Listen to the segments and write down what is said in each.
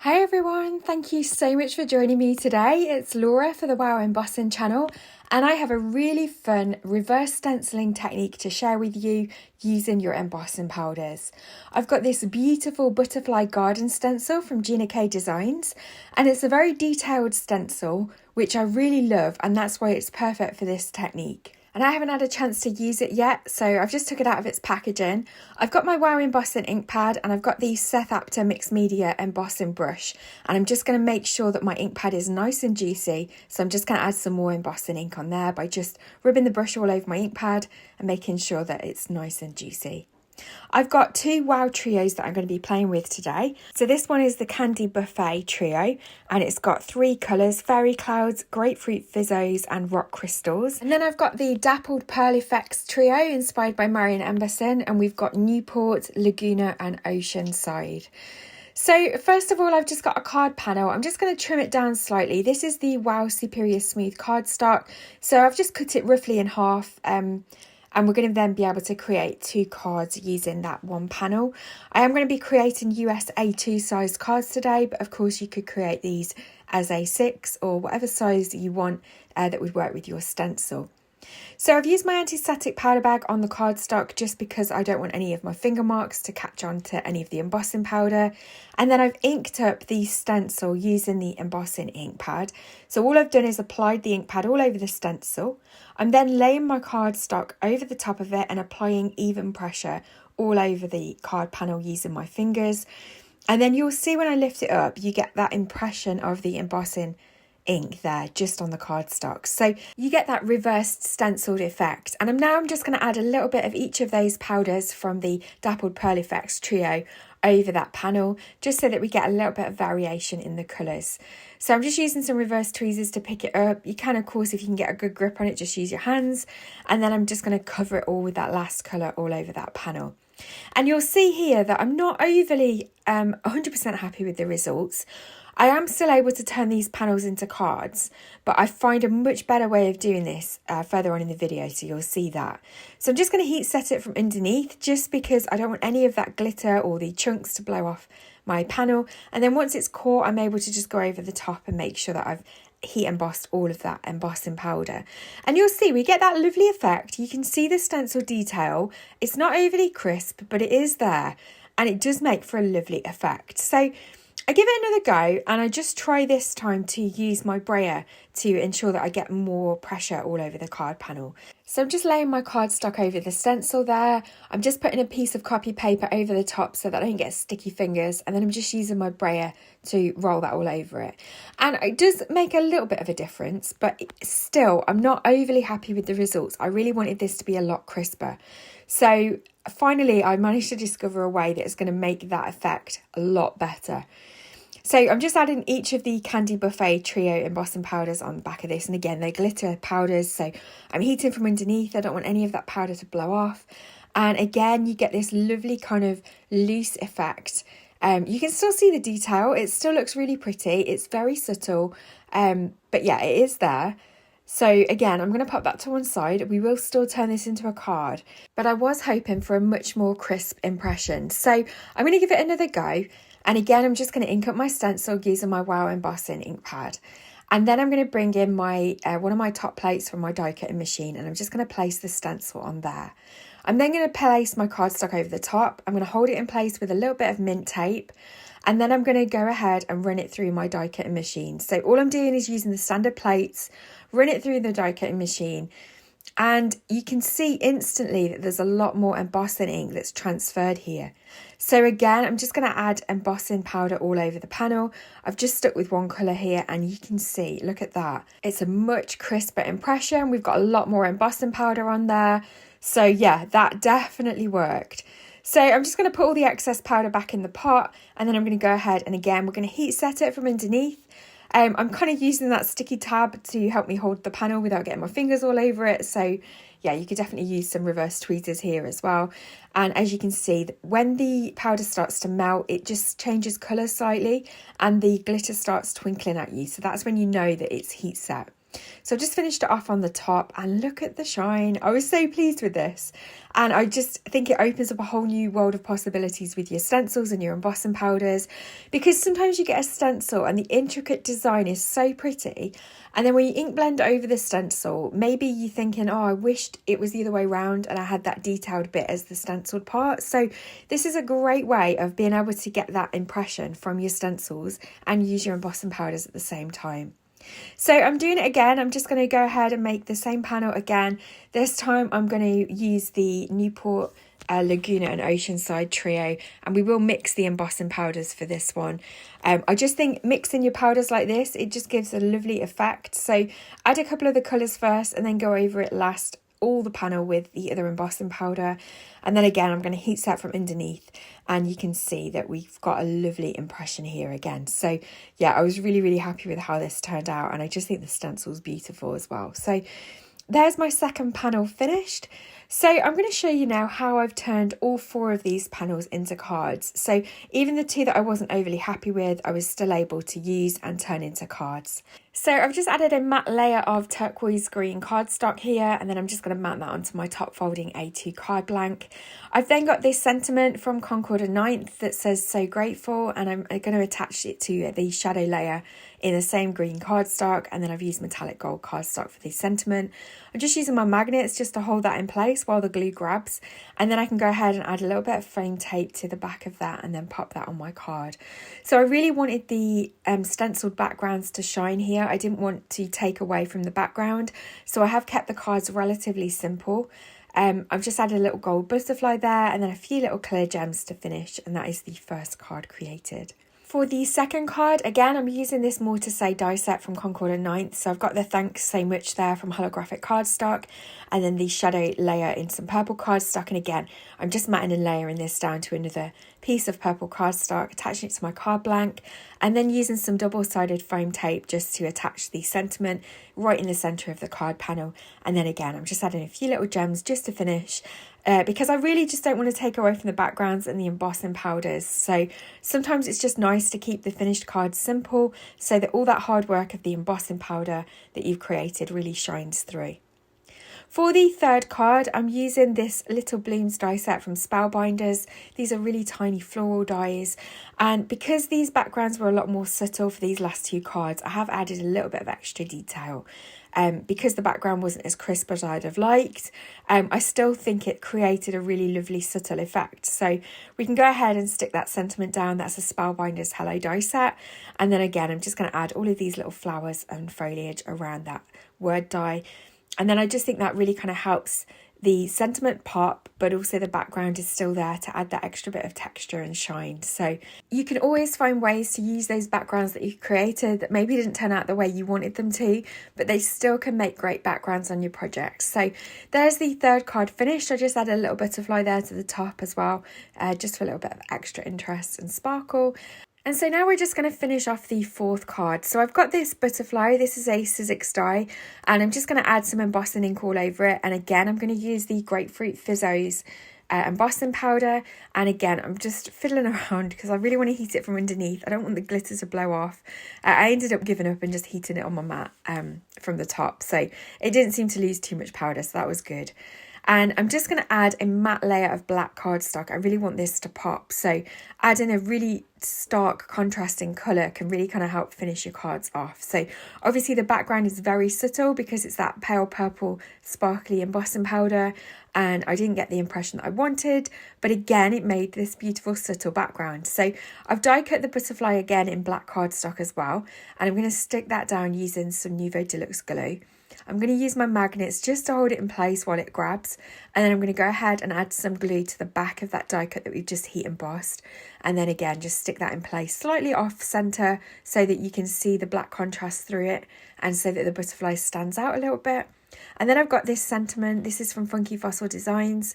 Hi everyone, thank you so much for joining me today. It's Laura for the Wow Embossing channel, and I have a really fun reverse stenciling technique to share with you using your embossing powders. I've got this beautiful butterfly garden stencil from Gina Designs, and it's a very detailed stencil which I really love, and that's why it's perfect for this technique. And I haven't had a chance to use it yet, so I've just took it out of its packaging. I've got my Wow Embossing ink pad, and I've got the Seth Apter Mixed Media embossing brush, and I'm just going to make sure that my ink pad is nice and juicy. So I'm just going to add some more embossing ink on there by just rubbing the brush all over my ink pad and making sure that it's nice and juicy. I've got two Wow trios that I'm going to be playing with today. So this one is the Candy Buffet trio, and it's got three colours: Fairy Clouds, Grapefruit Fizzos and Rock Crystals. And then I've got the Dappled Pearl Effects trio inspired by Marion Embossing, and we've got Newport, Laguna and Oceanside. So first of all, I've just got a card panel. I'm just going to trim it down slightly. This is the Wow Superior Smooth cardstock. So I've just cut it roughly in half, and we're going to then be able to create two cards using that one panel. I am going to be creating US A2 sized cards today, but of course you could create these as A6 or whatever size you want that would work with your stencil. So I've used my anti-static powder bag on the cardstock just because I don't want any of my finger marks to catch on to any of the embossing powder. And then I've inked up the stencil using the embossing ink pad. So all I've done is applied the ink pad all over the stencil. I'm then laying my cardstock over the top of it and applying even pressure all over the card panel using my fingers. And then you'll see when I lift it up, you get that impression of the embossing ink there just on the cardstock, so you get that reversed stenciled effect. And I'm just going to add a little bit of each of those powders from the Dappled Pearl Effects trio over that panel, just so that we get a little bit of variation in the colours. So I'm just using some reverse tweezers to pick it up. You can, of course, if you can get a good grip on it, just use your hands. And then I'm just going to cover it all with that last colour all over that panel. And you'll see here that I'm not overly 100% happy with the results. I am still able to turn these panels into cards, but I find a much better way of doing this further on in the video, so you'll see that. So I'm just going to heat set it from underneath, just because I don't want any of that glitter or the chunks to blow off my panel. And then once it's caught, I'm able to just go over the top and make sure that I've heat embossed all of that embossing powder. And you'll see we get that lovely effect. You can see the stencil detail. It's not overly crisp, but it is there, and it does make for a lovely effect. So I give it another go, and I just try this time to use my brayer to ensure that I get more pressure all over the card panel. So I'm just laying my cardstock over the stencil there. I'm just putting a piece of copy paper over the top so that I don't get sticky fingers, and then I'm just using my brayer to roll that all over it. And it does make a little bit of a difference, but still I'm not overly happy with the results. I really wanted this to be a lot crisper. So finally I managed to discover a way that is going to make that effect a lot better. So I'm just adding each of the Candy Buffet trio embossing powders on the back of this. And again, they're glitter powders, so I'm heating from underneath. I don't want any of that powder to blow off. And again, you get this lovely kind of loose effect. You can still see the detail. It still looks really pretty. It's very subtle, but yeah, it is there. So again, I'm going to pop that to one side. We will still turn this into a card, but I was hoping for a much more crisp impression. So I'm going to give it another go. And again, I'm just going to ink up my stencil using my Wow Embossing ink pad. And then I'm going to bring in my one of my top plates from my die cutting machine, and I'm just going to place the stencil on there. I'm then going to place my cardstock over the top. I'm going to hold it in place with a little bit of mint tape. And then I'm going to go ahead and run it through my die cutting machine. So all I'm doing is using the standard plates, run it through the die cutting machine. And you can see instantly that there's a lot more embossing ink that's transferred here. So again, I'm just going to add embossing powder all over the panel. I've just stuck with one colour here, and you can see, look at that. It's a much crisper impression. We've got a lot more embossing powder on there. So yeah, that definitely worked. So I'm just going to put all the excess powder back in the pot, and then I'm going to go ahead and again, we're going to heat set it from underneath. I'm kind of using that sticky tab to help me hold the panel without getting my fingers all over it. So yeah, you could definitely use some reverse tweezers here as well. And as you can see, when the powder starts to melt, it just changes colour slightly and the glitter starts twinkling at you. So that's when you know that it's heat set. So I just finished it off on the top and look at the shine. I was so pleased with this. And I just think it opens up a whole new world of possibilities with your stencils and your embossing powders, because sometimes you get a stencil and the intricate design is so pretty. And then when you ink blend over the stencil, maybe you're thinking, oh, I wished it was the other way around and I had that detailed bit as the stenciled part. So this is a great way of being able to get that impression from your stencils and use your embossing powders at the same time. So I'm doing it again. I'm just going to go ahead and make the same panel again. This time I'm going to use the Newport Laguna and Oceanside trio, and we will mix the embossing powders for this one. I just think mixing your powders like this, it just gives a lovely effect. So add a couple of the colours first and then go over it last, all the panel with the other embossing powder. And then again, I'm going to heat set from underneath, and you can see that we've got a lovely impression here again. So yeah, I was really happy with how this turned out, and I just think the stencil's beautiful as well. So there's my second panel finished. So I'm going to show you now how I've turned all 4 of these panels into cards. So even the 2 that I wasn't overly happy with, I was still able to use and turn into cards. So I've just added a matte layer of turquoise green cardstock here, and then I'm just going to mount that onto my top folding A2 card blank. I've then got this sentiment from Concord and 9th that says "so grateful," and I'm going to attach it to the shadow layer in the same green cardstock, and then I've used metallic gold cardstock for the sentiment. I'm just using my magnets just to hold that in place while the glue grabs, and then I can go ahead and add a little bit of foam tape to the back of that and then pop that on my card. So I really wanted the stenciled backgrounds to shine here. I didn't want to take away from the background, so I have kept the cards relatively simple. I've just added a little gold butterfly there and then a few little clear gems to finish, and that is the first card created. For the second card, again, I'm using this More to Say die set from Concord and 9th. So I've got the Thanks So Much there from holographic cardstock, and then the shadow layer in some purple cardstock. And again, I'm just matting and layering this down to another piece of purple cardstock, attaching it to my card blank, and then using some double-sided foam tape just to attach the sentiment right in the centre of the card panel. And then again, I'm just adding a few little gems just to finish, because I really just don't want to take away from the backgrounds and the embossing powders. So sometimes it's just nice to keep the finished cards simple so that all that hard work of the embossing powder that you've created really shines through. For the third card, I'm using this Little Blooms die set from Spellbinders. These are really tiny floral dies, and because these backgrounds were a lot more subtle for these last 2 cards, I have added a little bit of extra detail. Because the background wasn't as crisp as I'd have liked, I still think it created a really lovely subtle effect. So we can go ahead and stick that sentiment down. That's a Spellbinders Hello die set. And then again, I'm just going to add all of these little flowers and foliage around that word die. And then I just think that really kind of helps the sentiment pop, but also the background is still there to add that extra bit of texture and shine. So you can always find ways to use those backgrounds that you've created that maybe didn't turn out the way you wanted them to, but they still can make great backgrounds on your projects. So there's the third card finished. I just added a little butterfly there to the top as well, just for a little bit of extra interest and sparkle. And so now we're just going to finish off the fourth card. So I've got this butterfly. This is a Sizzix die, and I'm just going to add some embossing ink all over it. And again, I'm going to use the Grapefruit Fizzos embossing powder. And again, I'm just fiddling around because I really want to heat it from underneath. I don't want the glitter to blow off. I ended up giving up and just heating it on my mat from the top. So it didn't seem to lose too much powder, so that was good. And I'm just going to add a matte layer of black cardstock. I really want this to pop. So adding a really stark contrasting colour can really kind of help finish your cards off. So obviously the background is very subtle because it's that pale purple sparkly embossing powder, and I didn't get the impression that I wanted, but again it made this beautiful subtle background. So I've die cut the butterfly again in black cardstock as well, and I'm going to stick that down using some Nuvo Deluxe glue. I'm going to use my magnets just to hold it in place while it grabs, and then I'm going to go ahead and add some glue to the back of that die cut that we've just heat embossed, and then again just stick that in place slightly off centre so that you can see the black contrast through it and so that the butterfly stands out a little bit. And then I've got this sentiment. This is from Funky Fossil Designs,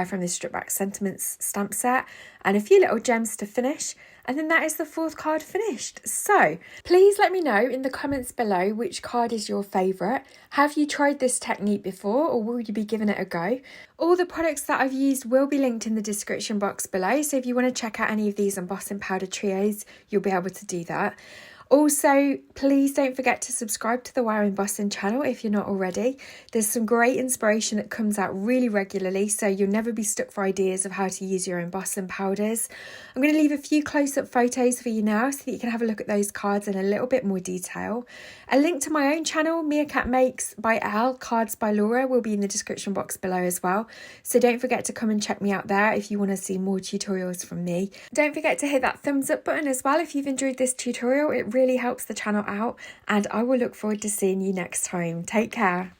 from the Strip Back Sentiments stamp set, and a few little gems to finish. And then that is the fourth card finished. So please let me know in the comments below which card is your favourite. Have you tried this technique before, or will you be giving it a go? All the products that I've used will be linked in the description box below, so if you want to check out any of these embossing powder trios, you'll be able to do that. Also, please don't forget to subscribe to the Wow Embossing channel if you're not already. There's some great inspiration that comes out really regularly, so you'll never be stuck for ideas of how to use your embossing powders. I'm going to leave a few close-up photos for you now so that you can have a look at those cards in a little bit more detail. A link to my own channel, Meerkat Makes by Elle, Cards by Laura, will be in the description box below as well. So don't forget to come and check me out there if you want to see more tutorials from me. Don't forget to hit that thumbs up button as well if you've enjoyed this tutorial. It really helps the channel out, and I will look forward to seeing you next time. Take care.